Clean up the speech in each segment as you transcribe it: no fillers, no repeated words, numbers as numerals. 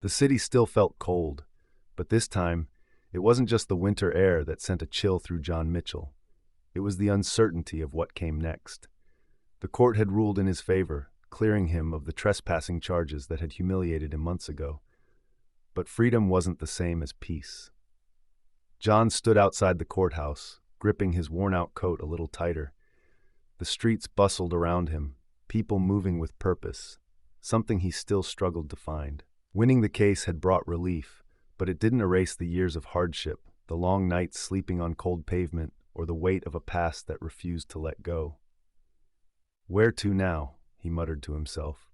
The city still felt cold, but this time, it wasn't just the winter air that sent a chill through John Mitchell. It was the uncertainty of what came next. The court had ruled in his favor, clearing him of the trespassing charges that had humiliated him months ago. But freedom wasn't the same as peace. John stood outside the courthouse, gripping his worn-out coat a little tighter. The streets bustled around him, people moving with purpose, something he still struggled to find. Winning the case had brought relief, but it didn't erase the years of hardship, the long nights sleeping on cold pavement, or the weight of a past that refused to let go. "Where to now?" he muttered to himself.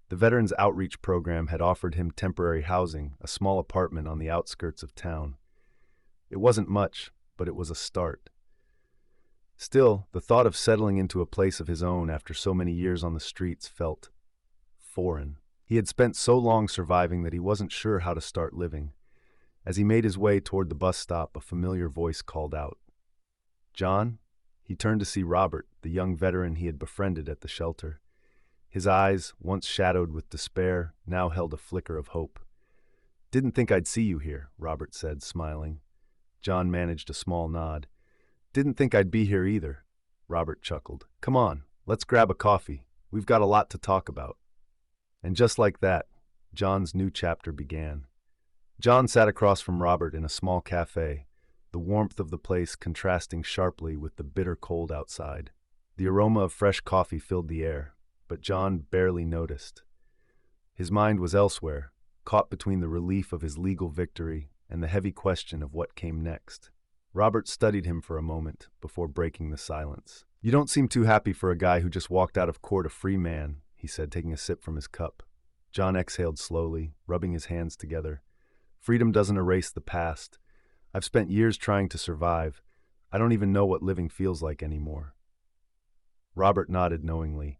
The Veterans Outreach Program had offered him temporary housing, a small apartment on the outskirts of town. It wasn't much, but it was a start. Still, the thought of settling into a place of his own after so many years on the streets felt foreign. He had spent so long surviving that he wasn't sure how to start living. As he made his way toward the bus stop, a familiar voice called out. "John?" He turned to see Robert, the young veteran he had befriended at the shelter. His eyes, once shadowed with despair, now held a flicker of hope. "Didn't think I'd see you here," Robert said, smiling. John managed a small nod. "Didn't think I'd be here either," Robert chuckled. "Come on, let's grab a coffee. We've got a lot to talk about." And just like that, John's new chapter began. John sat across from Robert in a small cafe, the warmth of the place contrasting sharply with the bitter cold outside. The aroma of fresh coffee filled the air, but John barely noticed. His mind was elsewhere, caught between the relief of his legal victory and the heavy question of what came next. Robert studied him for a moment before breaking the silence. "You don't seem too happy for a guy who just walked out of court a free man," he said, taking a sip from his cup. John exhaled slowly, rubbing his hands together. "Freedom doesn't erase the past. I've spent years trying to survive. I don't even know what living feels like anymore." Robert nodded knowingly.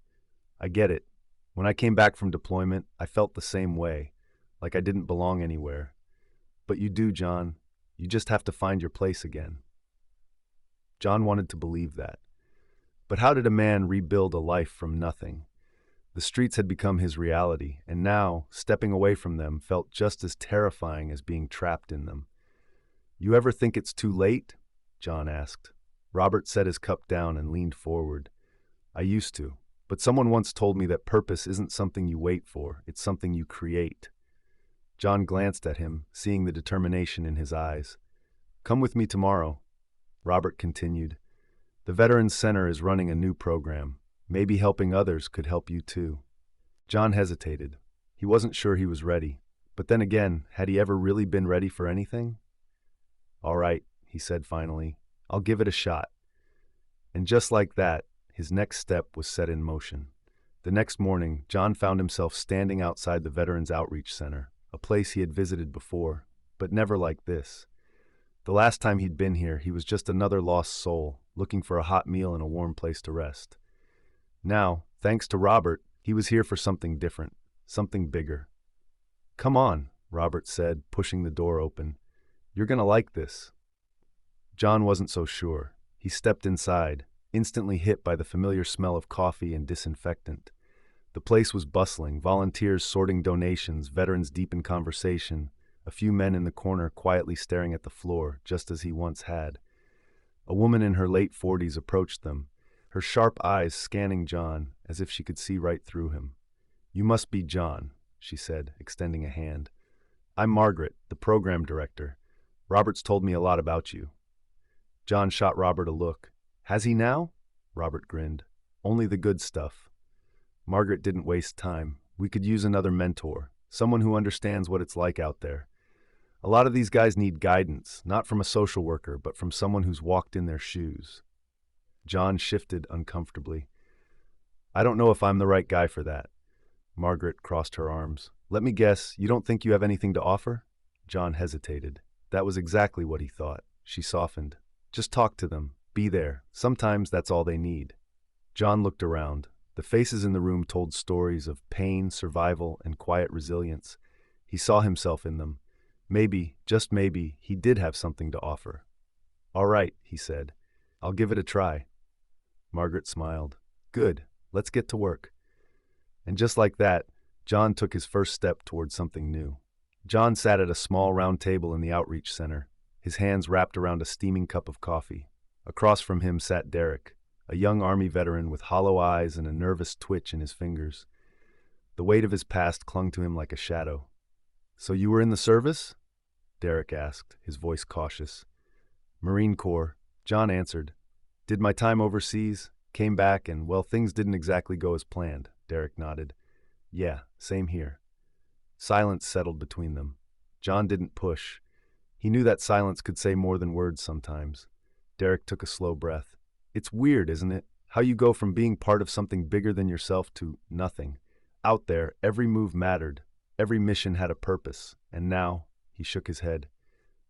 "I get it. When I came back from deployment, I felt the same way, like I didn't belong anywhere. But you do, John. You just have to find your place again." John wanted to believe that. But how did a man rebuild a life from nothing? The streets had become his reality, and now, stepping away from them felt just as terrifying as being trapped in them. "You ever think it's too late?" John asked. Robert set his cup down and leaned forward. "I used to, but someone once told me that purpose isn't something you wait for, it's something you create." John glanced at him, seeing the determination in his eyes. "Come with me tomorrow," Robert continued. "The Veterans Center is running a new program. Maybe helping others could help you too." John hesitated. He wasn't sure he was ready. But then again, had he ever really been ready for anything? "All right," he said finally. "I'll give it a shot." And just like that, his next step was set in motion. The next morning, John found himself standing outside the Veterans Outreach Center, a place he had visited before, but never like this. The last time he'd been here, he was just another lost soul, looking for a hot meal and a warm place to rest. Now, thanks to Robert, he was here for something different, something bigger. "Come on," Robert said, pushing the door open. "You're gonna like this." John wasn't so sure. He stepped inside, instantly hit by the familiar smell of coffee and disinfectant. The place was bustling, volunteers sorting donations, veterans deep in conversation, a few men in the corner quietly staring at the floor, just as he once had. A woman in her late 40s approached them, her sharp eyes scanning John as if she could see right through him. "You must be John," she said, extending a hand. "I'm Margaret, the program director. Robert's told me a lot about you." John shot Robert a look. "Has he now?" Robert grinned. "Only the good stuff." Margaret didn't waste time. "We could use another mentor, someone who understands what it's like out there. A lot of these guys need guidance, not from a social worker, but from someone who's walked in their shoes." John shifted uncomfortably. "I don't know if I'm the right guy for that." Margaret crossed her arms. "Let me guess, you don't think you have anything to offer?" John hesitated. That was exactly what he thought. She softened. "Just talk to them. Be there. Sometimes that's all they need." John looked around. The faces in the room told stories of pain, survival, and quiet resilience. He saw himself in them. Maybe, just maybe, he did have something to offer. "All right," he said. "I'll give it a try." Margaret smiled. "Good. Let's get to work." And just like that, John took his first step towards something new. John sat at a small round table in the outreach center, his hands wrapped around a steaming cup of coffee. Across from him sat Derek, a young Army veteran with hollow eyes and a nervous twitch in his fingers. The weight of his past clung to him like a shadow. "So you were in the service?" Derek asked, his voice cautious. "Marine Corps," John answered. "Did my time overseas, came back, and, well, things didn't exactly go as planned," Derek nodded. "Yeah, same here." Silence settled between them. John didn't push. He knew that silence could say more than words sometimes. Derek took a slow breath. "It's weird, isn't it? How you go from being part of something bigger than yourself to nothing. Out there, every move mattered. Every mission had a purpose. And now," he shook his head,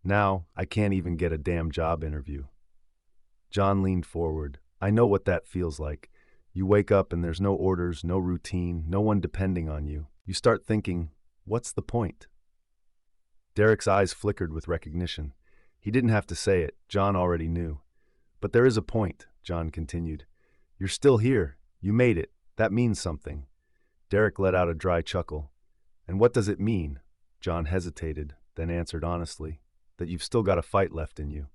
"now I can't even get a damn job interview." John leaned forward. "I know what that feels like. You wake up and there's no orders, no routine, no one depending on you. You start thinking, what's the point?" Derek's eyes flickered with recognition. He didn't have to say it. John already knew. "But there is a point," John continued. "You're still here. You made it. That means something." Derek let out a dry chuckle. "And what does it mean?" John hesitated, then answered honestly, "That you've still got a fight left in you."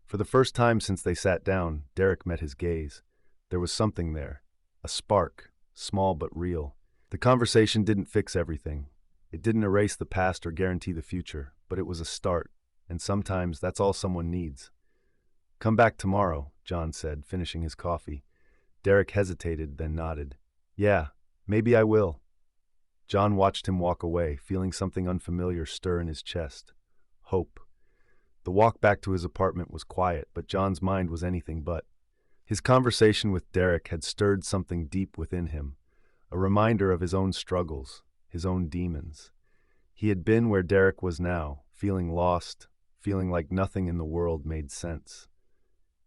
For the first time since they sat down, Derek met his gaze. There was something there, a spark, small but real. The conversation didn't fix everything. It didn't erase the past or guarantee the future, but it was a start, and sometimes that's all someone needs. "Come back tomorrow," John said, finishing his coffee. Derek hesitated, then nodded. "Yeah, maybe I will." John watched him walk away, feeling something unfamiliar stir in his chest. Hope. The walk back to his apartment was quiet, but John's mind was anything but. His conversation with Derek had stirred something deep within him, a reminder of his own struggles, his own demons. He had been where Derek was now, feeling lost, feeling like nothing in the world made sense.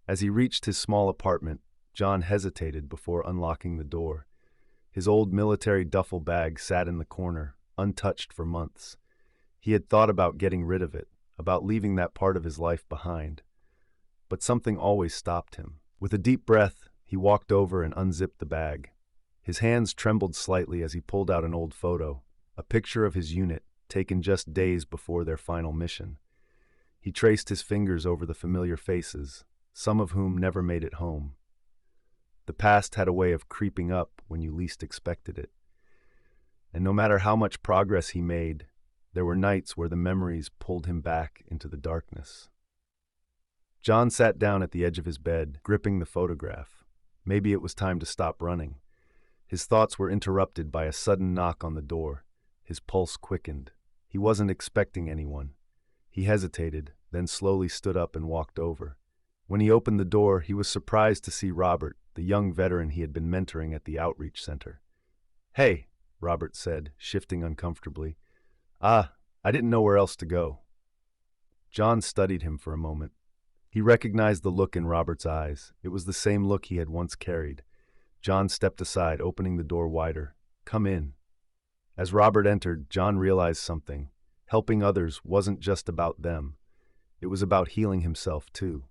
As he reached his small apartment, John hesitated before unlocking the door. His old military duffel bag sat in the corner, untouched for months. He had thought about getting rid of it, about leaving that part of his life behind. But something always stopped him. With a deep breath, he walked over and unzipped the bag. His hands trembled slightly as he pulled out an old photo, a picture of his unit, taken just days before their final mission. He traced his fingers over the familiar faces, some of whom never made it home. The past had a way of creeping up when you least expected it. And no matter how much progress he made, there were nights where the memories pulled him back into the darkness. John sat down at the edge of his bed, gripping the photograph. Maybe it was time to stop running. His thoughts were interrupted by a sudden knock on the door. His pulse quickened. He wasn't expecting anyone. He hesitated, then slowly stood up and walked over. When he opened the door, he was surprised to see Robert, the young veteran he had been mentoring at the outreach center. "Hey," Robert said, shifting uncomfortably. "Ah, I didn't know where else to go." John studied him for a moment. He recognized the look in Robert's eyes. It was the same look he had once carried. John stepped aside, opening the door wider. "Come in." As Robert entered, John realized something. Helping others wasn't just about them. It was about healing himself, too.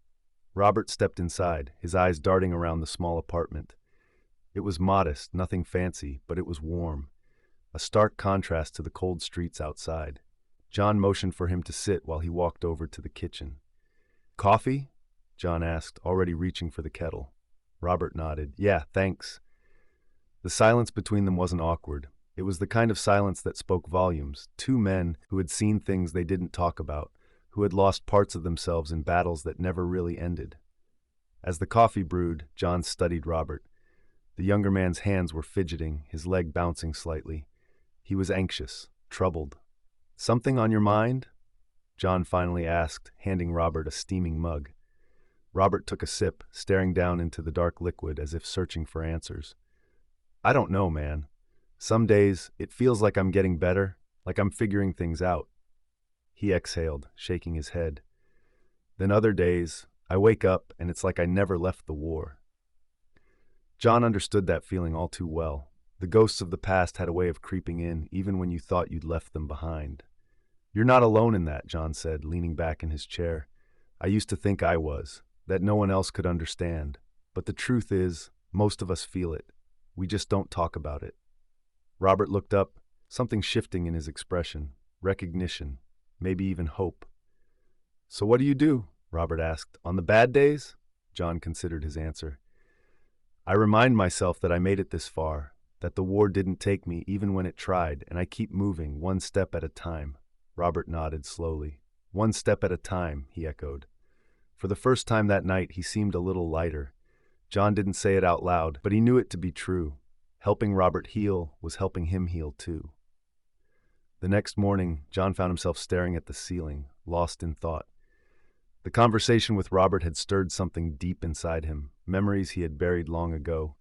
Robert stepped inside, his eyes darting around the small apartment. It was modest, nothing fancy, but it was warm, a stark contrast to the cold streets outside. John motioned for him to sit while he walked over to the kitchen. "Coffee?" John asked, already reaching for the kettle. Robert nodded. "Yeah, thanks." The silence between them wasn't awkward. It was the kind of silence that spoke volumes. Two men who had seen things they didn't talk about, who had lost parts of themselves in battles that never really ended. As the coffee brewed, John studied Robert. The younger man's hands were fidgeting, his leg bouncing slightly. He was anxious, troubled. "Something on your mind?" John finally asked, handing Robert a steaming mug. Robert took a sip, staring down into the dark liquid as if searching for answers. "I don't know, man. Some days, it feels like I'm getting better, like I'm figuring things out." He exhaled, shaking his head. "Then other days, I wake up and it's like I never left the war." John understood that feeling all too well. The ghosts of the past had a way of creeping in, even when you thought you'd left them behind. "You're not alone in that," John said, leaning back in his chair. "I used to think I was, that no one else could understand. But the truth is, most of us feel it. We just don't talk about it." Robert looked up, something shifting in his expression. recognition, maybe even hope. "So what do you do?" Robert asked. "On the bad days?" John considered his answer. "I remind myself that I made it this far, that the war didn't take me even when it tried, and I keep moving, one step at a time." Robert nodded slowly. "One step at a time," he echoed. For the first time that night, he seemed a little lighter. John didn't say it out loud, but he knew it to be true. Helping Robert heal was helping him heal too. The next morning, John found himself staring at the ceiling, lost in thought. The conversation with Robert had stirred something deep inside him, memories he had buried long ago.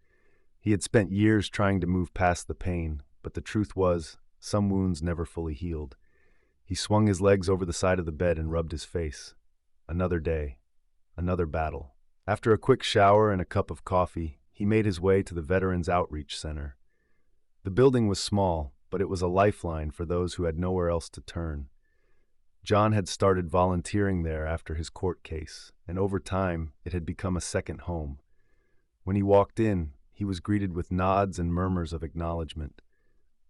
He had spent years trying to move past the pain, but the truth was, some wounds never fully healed. He swung his legs over the side of the bed and rubbed his face. Another day, another battle. After a quick shower and a cup of coffee, he made his way to the Veterans Outreach Center. The building was small, but it was a lifeline for those who had nowhere else to turn. John had started volunteering there after his court case, and over time, it had become a second home. When he walked in, he was greeted with nods and murmurs of acknowledgement.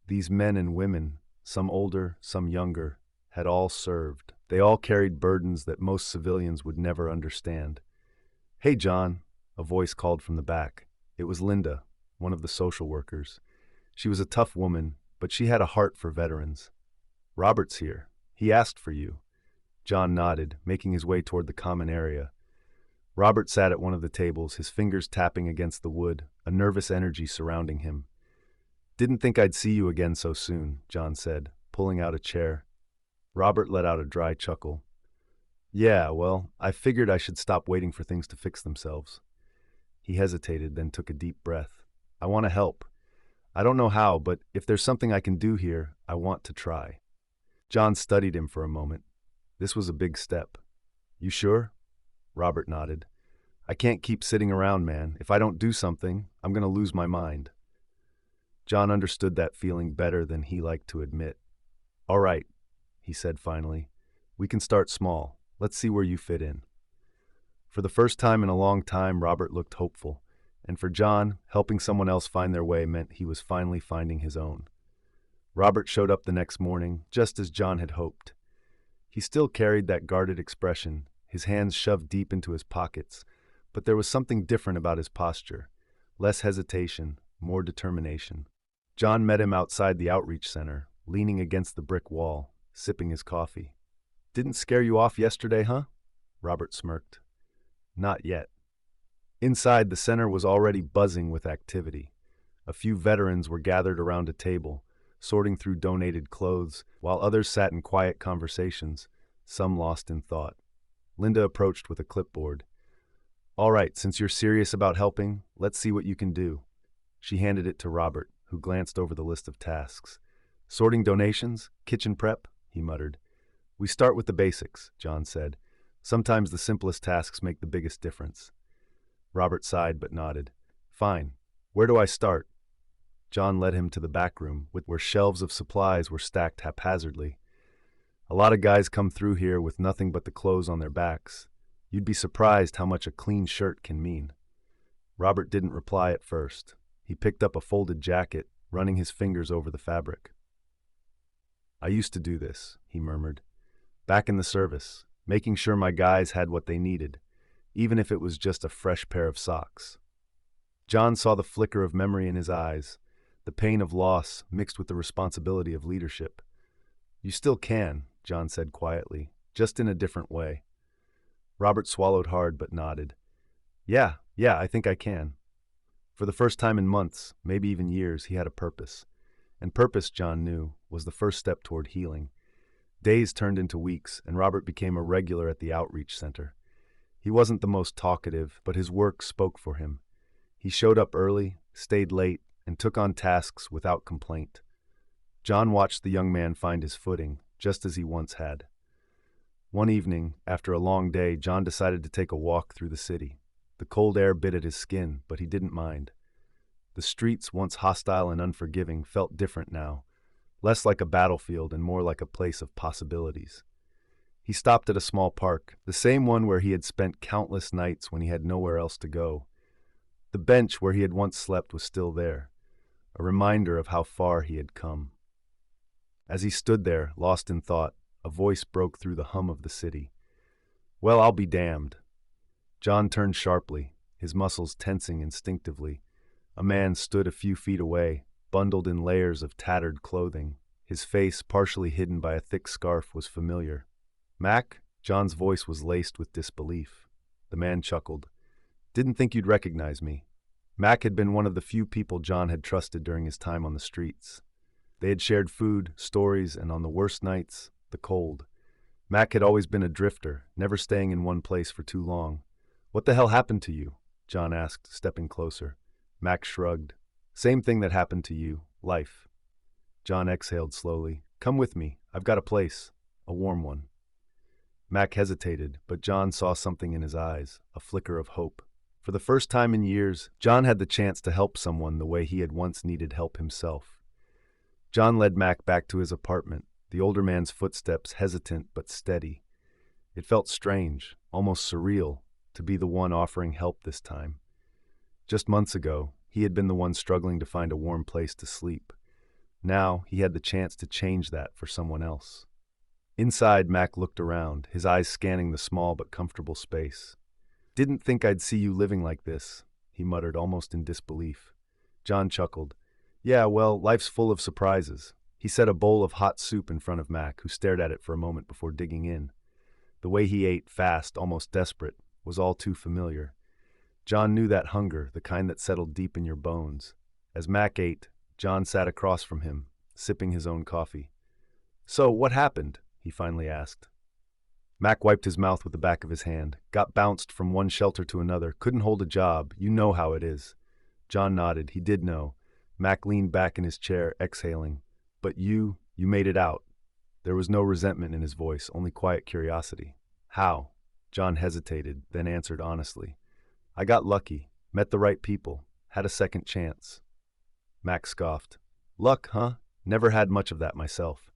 These men and women, some older, some younger, had all served. They all carried burdens that most civilians would never understand. "Hey, John," a voice called from the back. It was Linda, one of the social workers. She was a tough woman, but she had a heart for veterans. "Robert's here. He asked for you." John nodded, making his way toward the common area. Robert sat at one of the tables, his fingers tapping against the wood, a nervous energy surrounding him. "Didn't think I'd see you again so soon," John said, pulling out a chair. Robert let out a dry chuckle. "Yeah, well, I figured I should stop waiting for things to fix themselves." He hesitated, then took a deep breath. "I want to help. I don't know how, but if there's something I can do here, I want to try." John studied him for a moment. This was a big step. "You sure?" Robert nodded. "I can't keep sitting around, man. If I don't do something, I'm going to lose my mind." John understood that feeling better than he liked to admit. "All right," he said finally. "We can start small. Let's see where you fit in." For the first time in a long time, Robert looked hopeful. And for John, helping someone else find their way meant he was finally finding his own. Robert showed up the next morning, just as John had hoped. He still carried that guarded expression, his hands shoved deep into his pockets, but there was something different about his posture. Less hesitation, more determination. John met him outside the outreach center, leaning against the brick wall, sipping his coffee. "Didn't scare you off yesterday, huh?" Robert smirked. "Not yet." Inside, the center was already buzzing with activity. A few veterans were gathered around a table, sorting through donated clothes, while others sat in quiet conversations, some lost in thought. Linda approached with a clipboard. "All right, since you're serious about helping, let's see what you can do." She handed it to Robert, who glanced over the list of tasks. "Sorting donations? Kitchen prep?" he muttered. "We start with the basics," John said. "Sometimes the simplest tasks make the biggest difference." Robert sighed but nodded. "Fine. Where do I start?" John led him to the back room, where shelves of supplies were stacked haphazardly. "A lot of guys come through here with nothing but the clothes on their backs. You'd be surprised how much a clean shirt can mean." Robert didn't reply at first. He picked up a folded jacket, running his fingers over the fabric. "I used to do this," he murmured. "Back in the service, making sure my guys had what they needed, even if it was just a fresh pair of socks." John saw the flicker of memory in his eyes, the pain of loss mixed with the responsibility of leadership. "You still can," John said quietly, "just in a different way." Robert swallowed hard but nodded. Yeah, I think I can." For the first time in months, maybe even years, he had a purpose. And purpose, John knew, was the first step toward healing. Days turned into weeks, and Robert became a regular at the outreach center. He wasn't the most talkative, but his work spoke for him. He showed up early, stayed late, and took on tasks without complaint. John watched the young man find his footing, just as he once had. One evening, after a long day, John decided to take a walk through the city. The cold air bit at his skin, but he didn't mind. The streets, once hostile and unforgiving, felt different now, less like a battlefield and more like a place of possibilities. He stopped at a small park, the same one where he had spent countless nights when he had nowhere else to go. The bench where he had once slept was still there, a reminder of how far he had come. As he stood there, lost in thought, a voice broke through the hum of the city. "Well, I'll be damned." John turned sharply, his muscles tensing instinctively. A man stood a few feet away, bundled in layers of tattered clothing. His face, partially hidden by a thick scarf, was familiar. "Mac?" John's voice was laced with disbelief. The man chuckled. "Didn't think you'd recognize me." Mac had been one of the few people John had trusted during his time on the streets. They had shared food, stories, and on the worst nights, the cold. Mac had always been a drifter, never staying in one place for too long. "What the hell happened to you?" John asked, stepping closer. Mac shrugged. "Same thing that happened to you. Life." John exhaled slowly. "Come with me. I've got a place. A warm one." Mac hesitated, but John saw something in his eyes, a flicker of hope. For the first time in years, John had the chance to help someone the way he had once needed help himself. John led Mac back to his apartment, the older man's footsteps hesitant but steady. It felt strange, almost surreal, to be the one offering help this time. Just months ago, he had been the one struggling to find a warm place to sleep. Now, he had the chance to change that for someone else. Inside, Mac looked around, his eyes scanning the small but comfortable space. "Didn't think I'd see you living like this," he muttered, almost in disbelief. John chuckled. "Yeah, well, life's full of surprises." He set a bowl of hot soup in front of Mac, who stared at it for a moment before digging in. The way he ate, fast, almost desperate, was all too familiar. John knew that hunger, the kind that settled deep in your bones. As Mac ate, John sat across from him, sipping his own coffee. "So, what happened?" he finally asked. Mac wiped his mouth with the back of his hand, got bounced from one shelter to another, couldn't hold a job. "You know how it is." John nodded. He did know. Mac leaned back in his chair, exhaling. "But you made it out." There was no resentment in his voice, only quiet curiosity. "How?" John hesitated, then answered honestly. "I got lucky, met the right people, had a second chance." Mac scoffed. "Luck, huh? Never had much of that myself."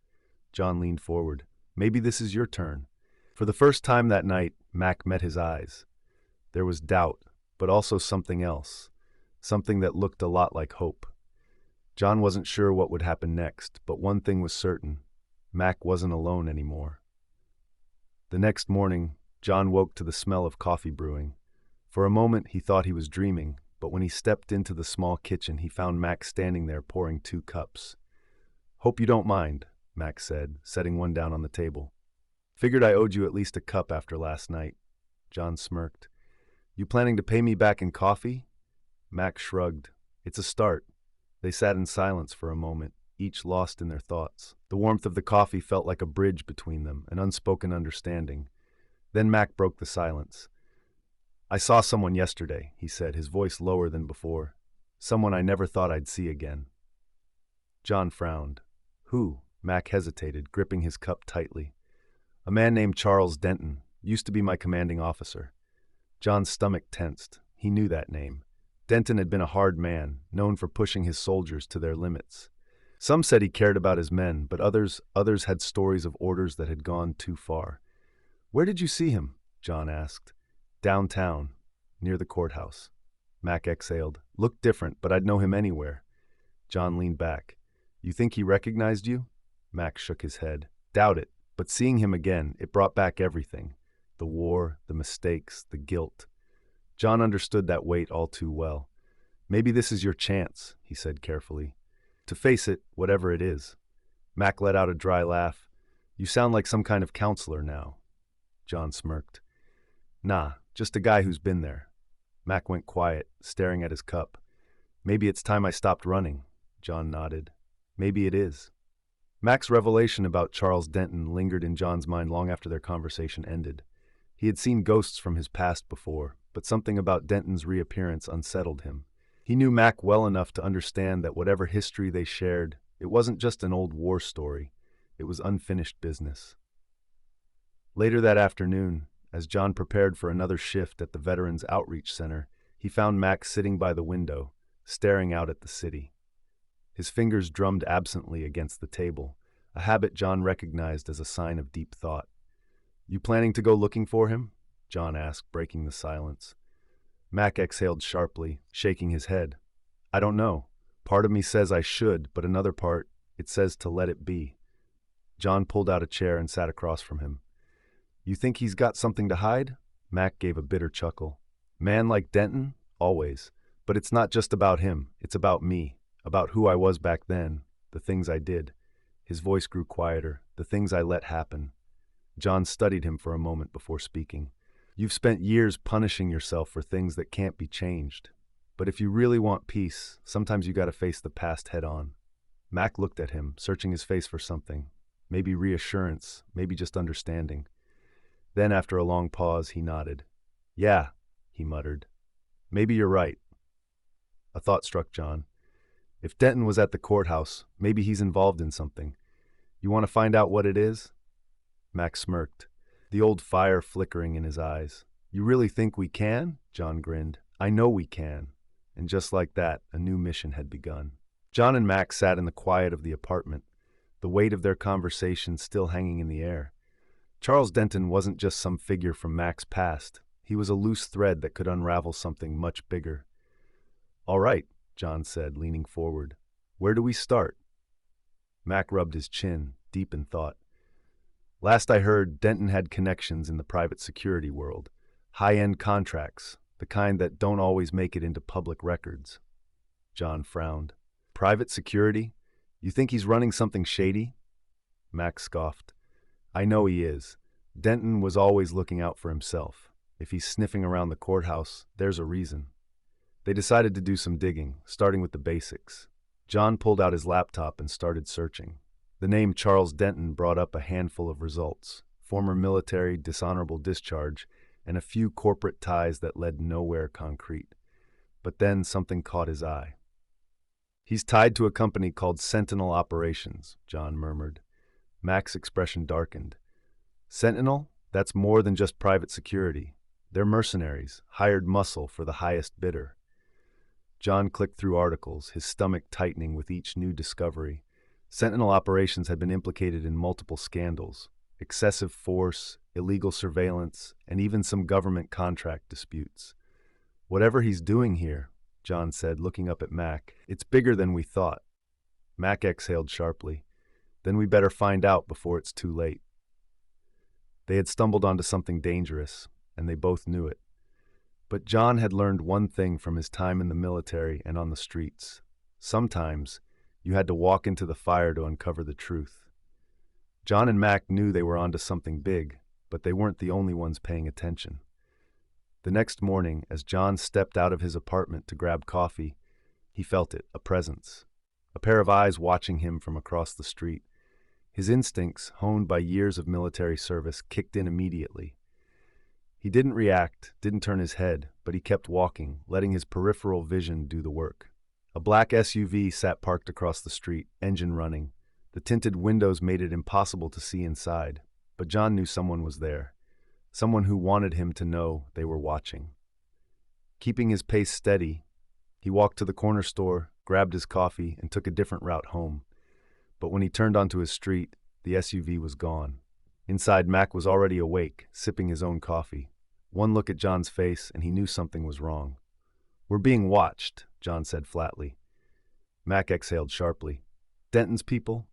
John leaned forward. "Maybe this is your turn." For the first time that night, Mac met his eyes. There was doubt, but also something else, something that looked a lot like hope. John wasn't sure what would happen next, but one thing was certain. Mac wasn't alone anymore. The next morning, John woke to the smell of coffee brewing. For a moment, he thought he was dreaming, but when he stepped into the small kitchen, he found Mac standing there pouring 2 cups. "Hope you don't mind," Mac said, setting one down on the table. "Figured I owed you at least a cup after last night." John smirked. "You planning to pay me back in coffee?" Mac shrugged. "It's a start." They sat in silence for a moment, each lost in their thoughts. The warmth of the coffee felt like a bridge between them, an unspoken understanding. Then Mac broke the silence. "I saw someone yesterday," he said, his voice lower than before. "Someone I never thought I'd see again." John frowned. "Who?" Mac hesitated, gripping his cup tightly. "A man named Charles Denton, used to be my commanding officer." John's stomach tensed. He knew that name. Denton had been a hard man, known for pushing his soldiers to their limits. Some said he cared about his men, but others had stories of orders that had gone too far. "Where did you see him?" John asked. "Downtown, near the courthouse." Mac exhaled. "Looked different, but I'd know him anywhere." John leaned back. "You think he recognized you?" Mac shook his head. "Doubt it, but seeing him again, it brought back everything. The war, the mistakes, the guilt." John understood that weight all too well. "Maybe this is your chance," he said carefully. "To face it, whatever it is." Mac let out a dry laugh. "You sound like some kind of counselor now." John smirked. "Nah, just a guy who's been there." Mac went quiet, staring at his cup. "Maybe it's time I stopped running." John nodded. "Maybe it is." Mac's revelation about Charles Denton lingered in John's mind long after their conversation ended. He had seen ghosts from his past before, but something about Denton's reappearance unsettled him. He knew Mac well enough to understand that whatever history they shared, it wasn't just an old war story. It was unfinished business. Later that afternoon, as John prepared for another shift at the Veterans Outreach Center, he found Mac sitting by the window, staring out at the city. His fingers drummed absently against the table, a habit John recognized as a sign of deep thought. "You planning to go looking for him?" John asked, breaking the silence. Mac exhaled sharply, shaking his head. "I don't know. Part of me says I should, but another part, it says to let it be." John pulled out a chair and sat across from him. You think he's got something to hide? Mac gave a bitter chuckle. Man like Denton? Always. But it's not just about him. It's about me. About who I was back then. The things I did. His voice grew quieter. The things I let happen. John studied him for a moment before speaking. You've spent years punishing yourself for things that can't be changed. But if you really want peace, sometimes you gotta face the past head on. Mac looked at him, searching his face for something. Maybe reassurance, maybe just understanding. Then, after a long pause, he nodded. Yeah, he muttered. Maybe you're right. A thought struck John. If Denton was at the courthouse, maybe he's involved in something. You want to find out what it is? Mac smirked, the old fire flickering in his eyes. You really think we can? John grinned. I know we can. And just like that, a new mission had begun. John and Mac sat in the quiet of the apartment, the weight of their conversation still hanging in the air. Charles Denton wasn't just some figure from Mac's past. He was a loose thread that could unravel something much bigger. All right, John said, leaning forward. Where do we start? Mac rubbed his chin, deep in thought. Last I heard, Denton had connections in the private security world. High-end contracts, the kind that don't always make it into public records. John frowned. Private security? You think he's running something shady? Mac scoffed. I know he is. Denton was always looking out for himself. If he's sniffing around the courthouse, there's a reason. They decided to do some digging, starting with the basics. John pulled out his laptop and started searching. The name Charles Denton brought up a handful of results: former military, dishonorable discharge, and a few corporate ties that led nowhere concrete. But then something caught his eye. He's tied to a company called Sentinel Operations, John murmured. Mac's expression darkened. Sentinel? That's more than just private security. They're mercenaries, hired muscle for the highest bidder. John clicked through articles, his stomach tightening with each new discovery. Sentinel Operations had been implicated in multiple scandals: excessive force, illegal surveillance, and even some government contract disputes. Whatever he's doing here, John said, looking up at Mac, it's bigger than we thought. Mac exhaled sharply. Then we better find out before it's too late. They had stumbled onto something dangerous, and they both knew it. But John had learned one thing from his time in the military and on the streets. Sometimes, you had to walk into the fire to uncover the truth. John and Mac knew they were onto something big, but they weren't the only ones paying attention. The next morning, as John stepped out of his apartment to grab coffee, he felt it, a presence. A pair of eyes watching him from across the street. His instincts, honed by years of military service, kicked in immediately. He didn't react, didn't turn his head, but he kept walking, letting his peripheral vision do the work. A black SUV sat parked across the street, engine running. The tinted windows made it impossible to see inside, but John knew someone was there. Someone who wanted him to know they were watching. Keeping his pace steady, he walked to the corner store, grabbed his coffee, and took a different route home. But when he turned onto his street, the SUV was gone. Inside, Mac was already awake, sipping his own coffee. One look at John's face, and he knew something was wrong. We're being watched, John said flatly. Mac exhaled sharply. Denton's people?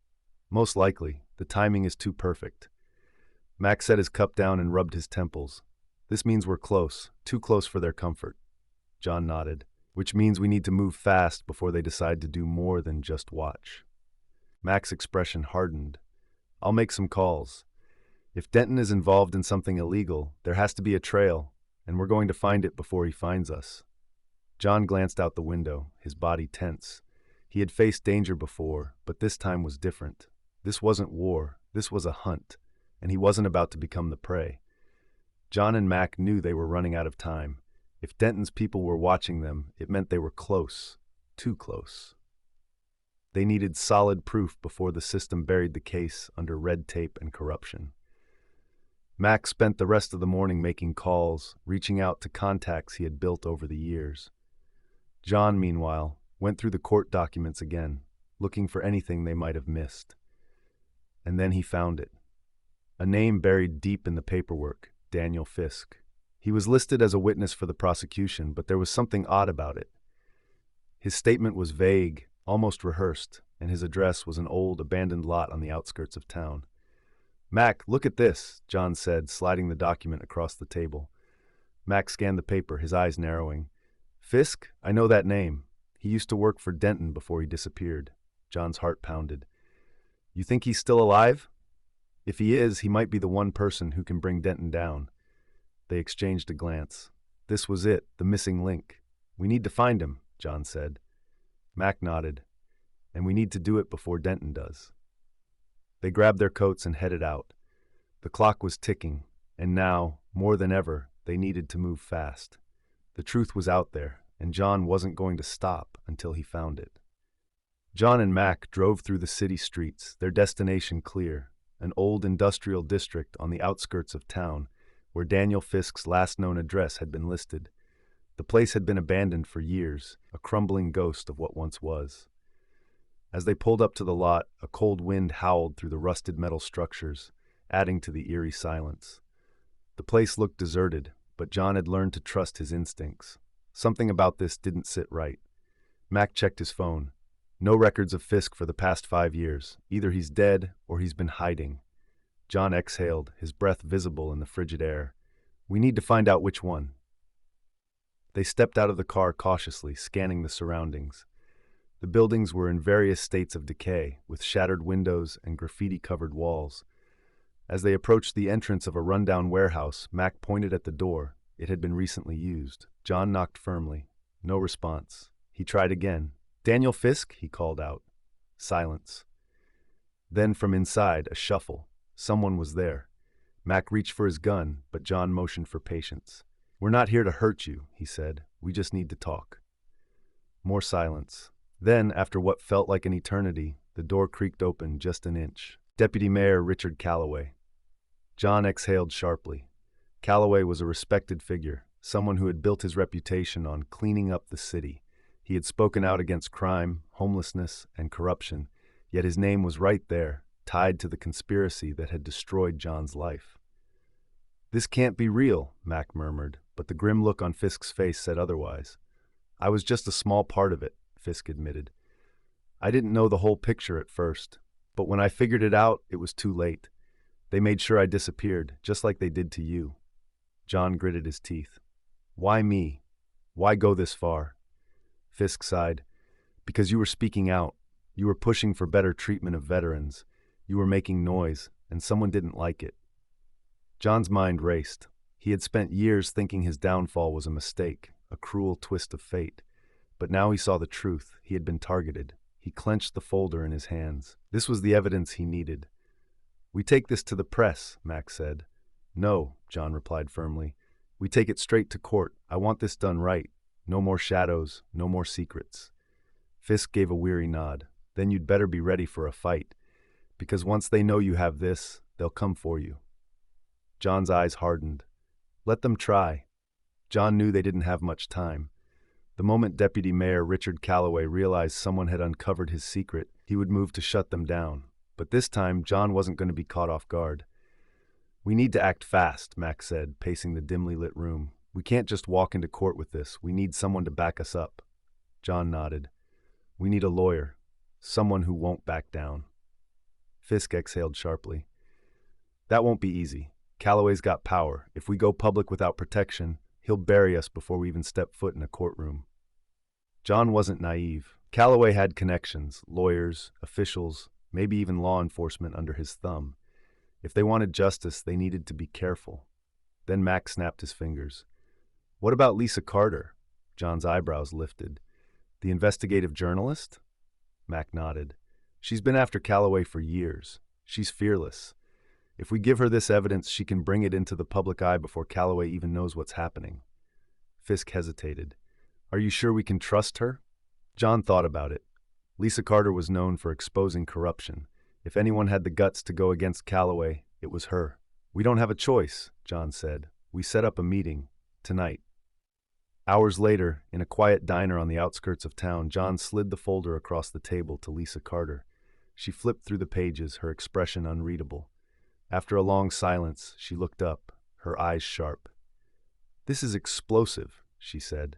Most likely. The timing is too perfect. Mac set his cup down and rubbed his temples. This means we're close, too close for their comfort. John nodded. Which means we need to move fast before they decide to do more than just watch. Mac's expression hardened. I'll make some calls. If Denton is involved in something illegal, there has to be a trail, and we're going to find it before he finds us. John glanced out the window, his body tense. He had faced danger before, but this time was different. This wasn't war, this was a hunt, and he wasn't about to become the prey. John and Mac knew they were running out of time. If Denton's people were watching them, it meant they were close, too close. They needed solid proof before the system buried the case under red tape and corruption. Mac spent the rest of the morning making calls, reaching out to contacts he had built over the years. John, meanwhile, went through the court documents again, looking for anything they might have missed. And then he found it. A name buried deep in the paperwork, Daniel Fisk. He was listed as a witness for the prosecution, but there was something odd about it. His statement was vague, almost rehearsed, and his address was an old, abandoned lot on the outskirts of town. Mac, look at this, John said, sliding the document across the table. Mac scanned the paper, his eyes narrowing. Fisk? I know that name. He used to work for Denton before he disappeared. John's heart pounded. You think he's still alive? If he is, he might be the one person who can bring Denton down. They exchanged a glance. This was it, the missing link. We need to find him, John said. Mac nodded. And we need to do it before Denton does. They grabbed their coats and headed out. The clock was ticking, and now, more than ever, they needed to move fast. The truth was out there, and John wasn't going to stop until he found it. John and Mac drove through the city streets, their destination clear, an old industrial district on the outskirts of town, where Daniel Fisk's last known address had been listed. The place had been abandoned for years, a crumbling ghost of what once was. As they pulled up to the lot, a cold wind howled through the rusted metal structures, adding to the eerie silence. The place looked deserted, but John had learned to trust his instincts. Something about this didn't sit right. Mac checked his phone. No records of Fisk for the past 5 years. Either he's dead or he's been hiding. John exhaled, his breath visible in the frigid air. We need to find out which one. They stepped out of the car cautiously, scanning the surroundings. The buildings were in various states of decay, with shattered windows and graffiti-covered walls. As they approached the entrance of a rundown warehouse, Mac pointed at the door. It had been recently used. John knocked firmly. No response. He tried again. Daniel Fisk, he called out. Silence. Then from inside, a shuffle. Someone was there. Mac reached for his gun, but John motioned for patience. We're not here to hurt you, he said. We just need to talk. More silence. Then, after what felt like an eternity, the door creaked open just an inch. Deputy Mayor Richard Calloway. John exhaled sharply. Calloway was a respected figure, someone who had built his reputation on cleaning up the city. He had spoken out against crime, homelessness, and corruption, yet his name was right there, tied to the conspiracy that had destroyed John's life. This can't be real, Mac murmured, but the grim look on Fisk's face said otherwise. I was just a small part of it, Fisk admitted. I didn't know the whole picture at first, but when I figured it out, it was too late. They made sure I disappeared, just like they did to you. John gritted his teeth. Why me? Why go this far? Fisk sighed. Because you were speaking out. You were pushing for better treatment of veterans. You were making noise, and someone didn't like it. John's mind raced. He had spent years thinking his downfall was a mistake, a cruel twist of fate. But now he saw the truth. He had been targeted. He clenched the folder in his hands. This was the evidence he needed. We take this to the press, Mac said. No, John replied firmly. We take it straight to court. I want this done right. No more shadows, no more secrets. Fisk gave a weary nod. Then you'd better be ready for a fight, because once they know you have this, they'll come for you. John's eyes hardened. Let them try. John knew they didn't have much time. The moment Deputy Mayor Richard Calloway realized someone had uncovered his secret, he would move to shut them down. But this time, John wasn't going to be caught off guard. We need to act fast, Mac said, pacing the dimly lit room. We can't just walk into court with this. We need someone to back us up. John nodded. We need a lawyer. Someone who won't back down. Fisk exhaled sharply. That won't be easy. Calloway's got power. If we go public without protection, he'll bury us before we even step foot in a courtroom. John wasn't naive. Calloway had connections, lawyers, officials, maybe even law enforcement under his thumb. If they wanted justice, they needed to be careful. Then Mac snapped his fingers. What about Lisa Carter? John's eyebrows lifted. The investigative journalist? Mac nodded. She's been after Calloway for years. She's fearless. If we give her this evidence, she can bring it into the public eye before Calloway even knows what's happening. Fisk hesitated. Are you sure we can trust her? John thought about it. Lisa Carter was known for exposing corruption. If anyone had the guts to go against Calloway, it was her. We don't have a choice, John said. We set up a meeting. Tonight. Hours later, in a quiet diner on the outskirts of town, John slid the folder across the table to Lisa Carter. She flipped through the pages, her expression unreadable. After a long silence, she looked up, her eyes sharp. This is explosive, she said.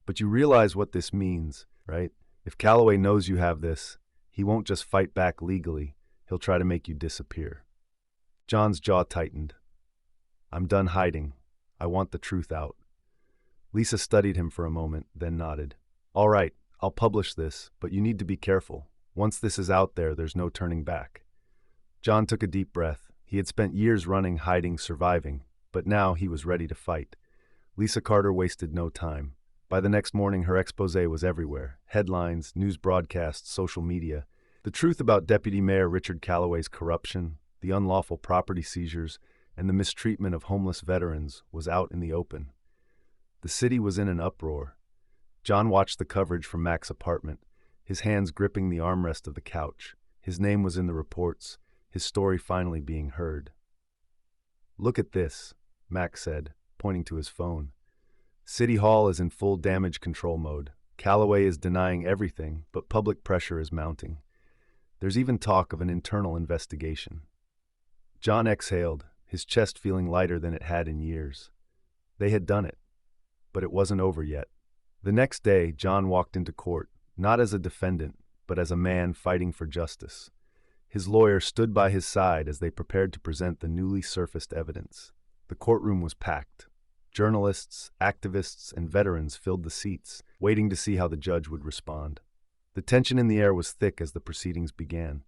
But you realize what this means, right? If Calloway knows you have this, he won't just fight back legally. He'll try to make you disappear. John's jaw tightened. I'm done hiding. I want the truth out. Lisa studied him for a moment, then nodded. All right, I'll publish this, but you need to be careful. Once this is out there, there's no turning back. John took a deep breath. He had spent years running, hiding, surviving, but now he was ready to fight. Lisa Carter wasted no time. By the next morning, her exposé was everywhere. Headlines, news broadcasts, social media. The truth about Deputy Mayor Richard Calloway's corruption, the unlawful property seizures, and the mistreatment of homeless veterans was out in the open. The city was in an uproar. John watched the coverage from Mac's apartment, his hands gripping the armrest of the couch. His name was in the reports, his story finally being heard. Look at this, Mac said, pointing to his phone. City Hall is in full damage control mode. Calloway is denying everything, but public pressure is mounting. There's even talk of an internal investigation. John exhaled, his chest feeling lighter than it had in years. They had done it, but it wasn't over yet. The next day, John walked into court, not as a defendant, but as a man fighting for justice. His lawyer stood by his side as they prepared to present the newly surfaced evidence. The courtroom was packed. Journalists, activists, and veterans filled the seats, waiting to see how the judge would respond. The tension in the air was thick as the proceedings began.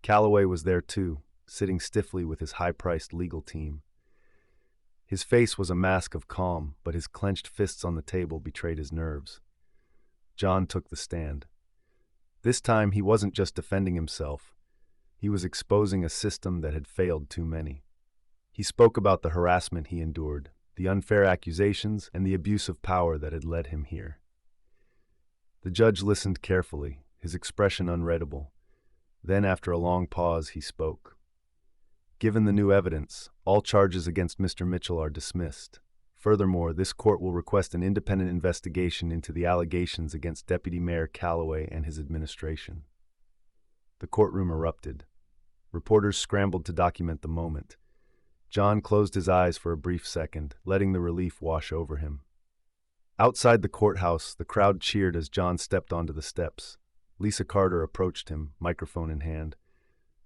Calloway was there too, sitting stiffly with his high-priced legal team. His face was a mask of calm, but his clenched fists on the table betrayed his nerves. John took the stand. This time he wasn't just defending himself. He was exposing a system that had failed too many. He spoke about the harassment he endured, the unfair accusations, and the abuse of power that had led him here. The judge listened carefully, his expression unreadable. Then, after a long pause, he spoke. Given the new evidence, all charges against Mr. Mitchell are dismissed. Furthermore, this court will request an independent investigation into the allegations against Deputy Mayor Calloway and his administration. The courtroom erupted. Reporters scrambled to document the moment. John closed his eyes for a brief second, letting the relief wash over him. Outside the courthouse, the crowd cheered as John stepped onto the steps. Lisa Carter approached him, microphone in hand.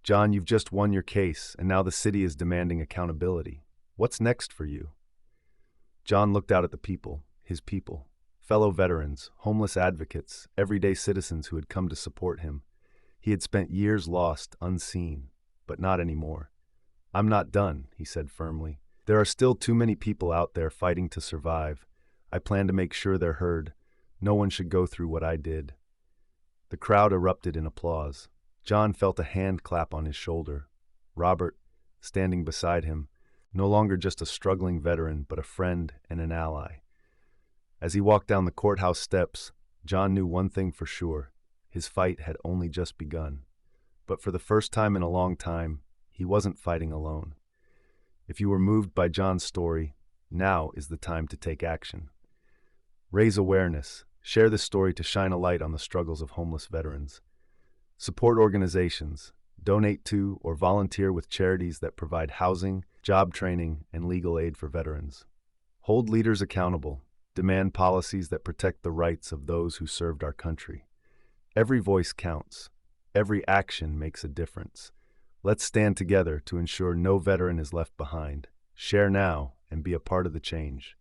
John, you've just won your case, and now the city is demanding accountability. What's next for you? John looked out at the people, his people, fellow veterans, homeless advocates, everyday citizens who had come to support him. He had spent years lost, unseen, but not anymore. I'm not done, he said firmly. There are still too many people out there fighting to survive. I plan to make sure they're heard. No one should go through what I did. The crowd erupted in applause. John felt a hand clap on his shoulder. Robert, standing beside him, no longer just a struggling veteran, but a friend and an ally. As he walked down the courthouse steps, John knew one thing for sure. His fight had only just begun. But for the first time in a long time, he wasn't fighting alone. If you were moved by John's story, now is the time to take action. Raise awareness. Share this story to shine a light on the struggles of homeless veterans. Support organizations. Donate to or volunteer with charities that provide housing, job training, and legal aid for veterans. Hold leaders accountable. Demand policies that protect the rights of those who served our country. Every voice counts. Every action makes a difference. Let's stand together to ensure no veteran is left behind. Share now and be a part of the change.